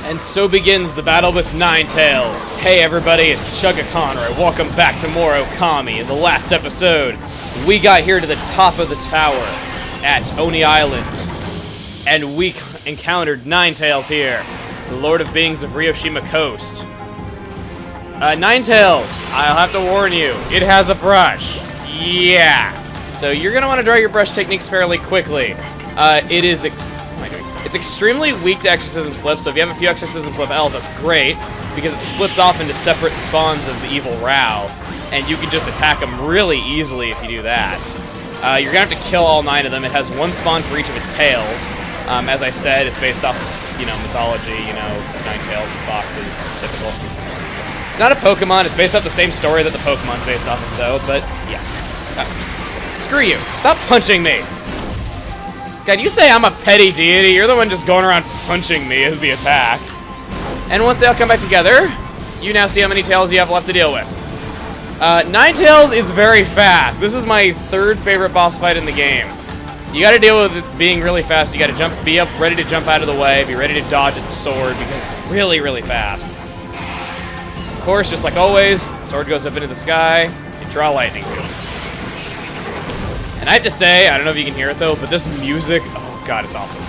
And so begins the battle with Nine Tails. Hey everybody, it's Chugga Conroy. Welcome back to more Okami. In the last episode, we got here to the top of the tower at Oni Island, and we encountered Nine Tails here, the Lord of Beings of Ryoshima Coast. Nine Tails, I'll have to warn you, it has a brush. Yeah. So you're going to want to draw your brush techniques fairly quickly. It's extremely weak to Exorcism Slip, so if you have a few Exorcism Slip L, that's great, because it splits off into separate spawns of the evil Rao, and you can just attack them really easily if you do that. You're going to have to kill all 9 of them. It has 1 spawn for each of its tails. As I said, it's based off of, mythology, 9 tails and foxes, typical. It's not a Pokemon, it's based off the same story that the Pokemon's based off of, though, but yeah. Screw you. Stop punching me. God, you say I'm a petty deity, you're the one just going around punching me as the attack. And once they all come back together, you now see how many tails you have left to deal with. Nine Tails is very fast. This is my 3rd favorite boss fight in the game. You gotta deal with it being really fast. You gotta be up, ready to jump out of the way, be ready to dodge its sword, because it's really, really fast. Of course, just like always, sword goes up into the sky, you draw lightning to it. And I have to say, I don't know if you can hear it though, but this music, oh god, it's awesome.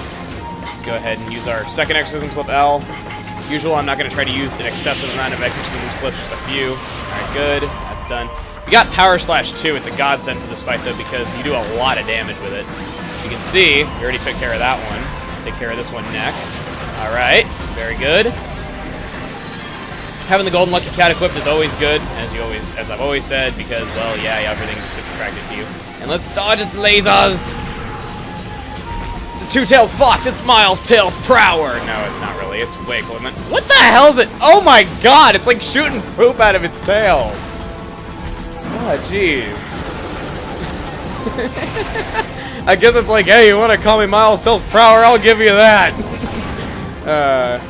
Let's just go ahead and use our second Exorcism Slip L. As usual, I'm not going to try to use an excessive amount of Exorcism Slips, just a few. Alright, good. That's done. We got Power Slash 2. It's a godsend for this fight though, because you do a lot of damage with it. You can see, we already took care of that one. Take care of this one next. Alright, very good. Having the Golden Lucky Cat equipped is always good, as I've always said, because, well, yeah, everything just gets attracted to you. And let's dodge its lasers! It's a 2-tailed fox, it's Miles Tails Prower! No, it's not really, it's way equivalent. What the hell is it? Oh my god, it's like shooting poop out of its tails! Oh, jeez. I guess it's like, hey, you want to call me Miles Tails Prower? I'll give you that!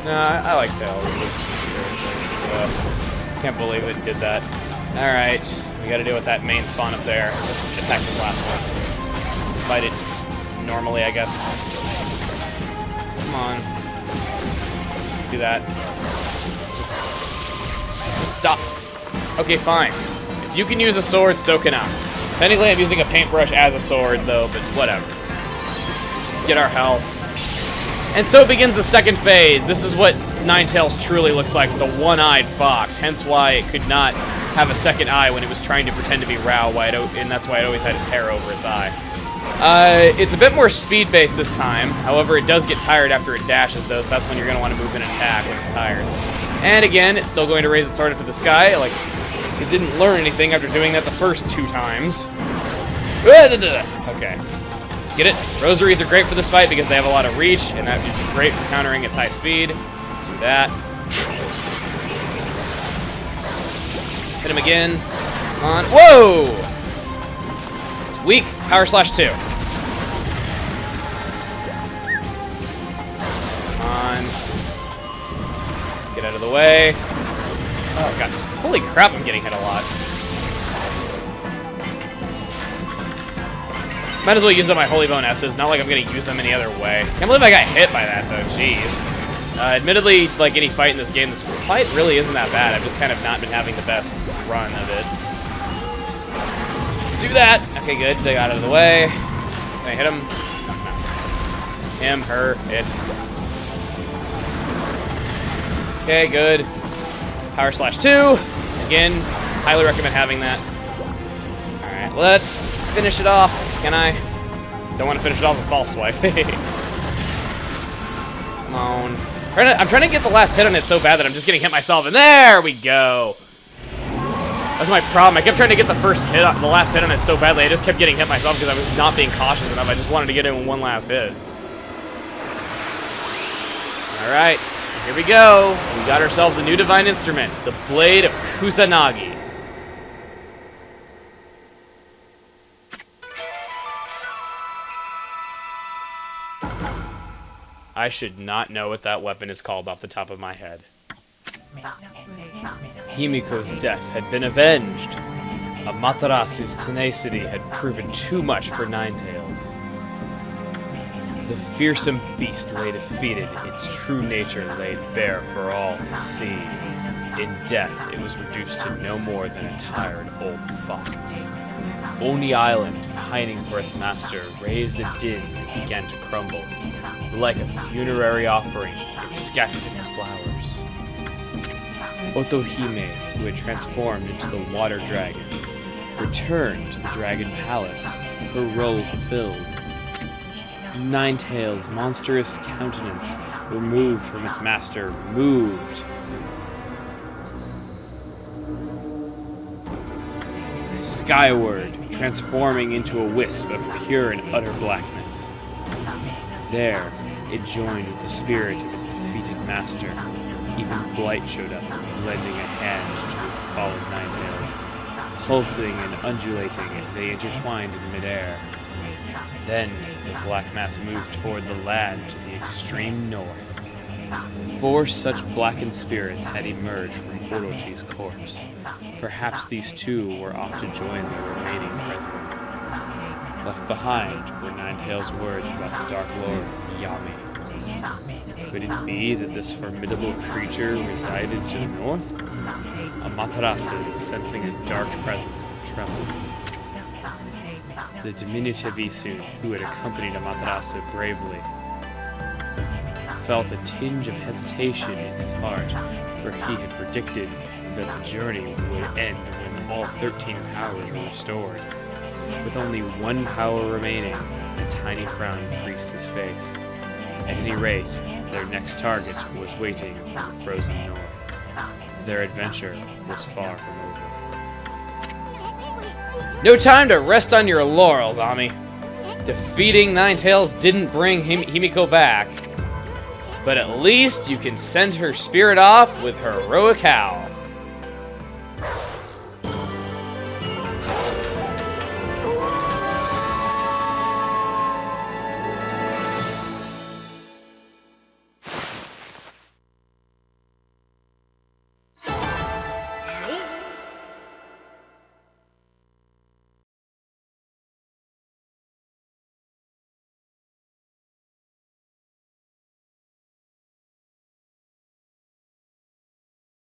Nah, I like Tails. Can't believe it did that. Alright, we gotta deal with that main spawn up there. Just attack this last one. Let's fight it normally, I guess. Come on. Do that. Just stop. Okay, fine. If you can use a sword, so can I. Technically, I'm using a paintbrush as a sword, though, but whatever. Just get our health. And so begins the second phase. This is what Nine Tails truly looks like. It's a one-eyed fox, hence why it could not have a second eye when it was trying to pretend to be Rao, and that's why it always had its hair over its eye. It's a bit more speed-based this time. However, it does get tired after it dashes, though, so that's when you're going to want to move and attack when it's tired. And again, it's still going to raise its sword up to the sky. Like, it didn't learn anything after doing that the first 2 times. Okay. Let's get it. Rosaries are great for this fight because they have a lot of reach, and that is great for countering its high speed. Let's do that. Hit him again. Come on. Whoa! It's weak. Power slash 2. Come on. Get out of the way. Oh, God. Holy crap, I'm getting hit a lot. Might as well use up my Holy Bone S's. Not like I'm going to use them any other way. Can't believe I got hit by that, though. Jeez. Admittedly, like any fight in this game, this fight really isn't that bad. I've just kind of not been having the best run of it. Do that! Okay, good. I got out of the way. Can I hit him? No. Him, her, it. Okay, good. Power slash 2. Again, highly recommend having that. Alright, let's finish it off. Can I? Don't want to finish it off with false swipe. Come on. I'm trying to get the last hit on it so bad that I'm just getting hit myself, and there we go. That's my problem. I kept trying to get the last hit on it so badly, I just kept getting hit myself because I was not being cautious enough. I just wanted to get in one last hit. All right, here we go. We got ourselves a new divine instrument, the Blade of Kusanagi. I should not know what that weapon is called off the top of my head. Himiko's death had been avenged. Amaterasu's tenacity had proven too much for Ninetales. The fearsome beast lay defeated, its true nature laid bare for all to see. In death, it was reduced to no more than a tired old fox. Oni Island, pining for its master, raised a din and began to crumble. Like a funerary offering, it scattered in flowers. Otohime, who had transformed into the water dragon, returned to the dragon palace, her role fulfilled. Ninetales' monstrous countenance, removed from its master, moved. Skyward, transforming into a wisp of pure and utter blackness. There, it joined with the spirit of its defeated master. Even Blight showed up, lending a hand to the fallen Ninetales. Pulsing and undulating, they intertwined in midair. Then, the black mass moved toward the land to the extreme north. 4 such blackened spirits had emerged from Orochi's corpse. Perhaps these 2 were off to join their remaining brethren. Left behind were Ninetales' words about the Dark Lord, Yami. Could it be that this formidable creature resided to the north? Amaterasu, sensing a dark presence, trembled. The diminutive Isu, who had accompanied Amaterasu bravely, felt a tinge of hesitation in his heart, for he had predicted that the journey would end when all 13 powers were restored. With only 1 power remaining, a tiny frown creased his face. At any rate, their next target was waiting in the frozen north. Their adventure was far from over. No time to rest on your laurels, Ami. Defeating Ninetales didn't bring Himiko back, but at least you can send her spirit off with heroic howl.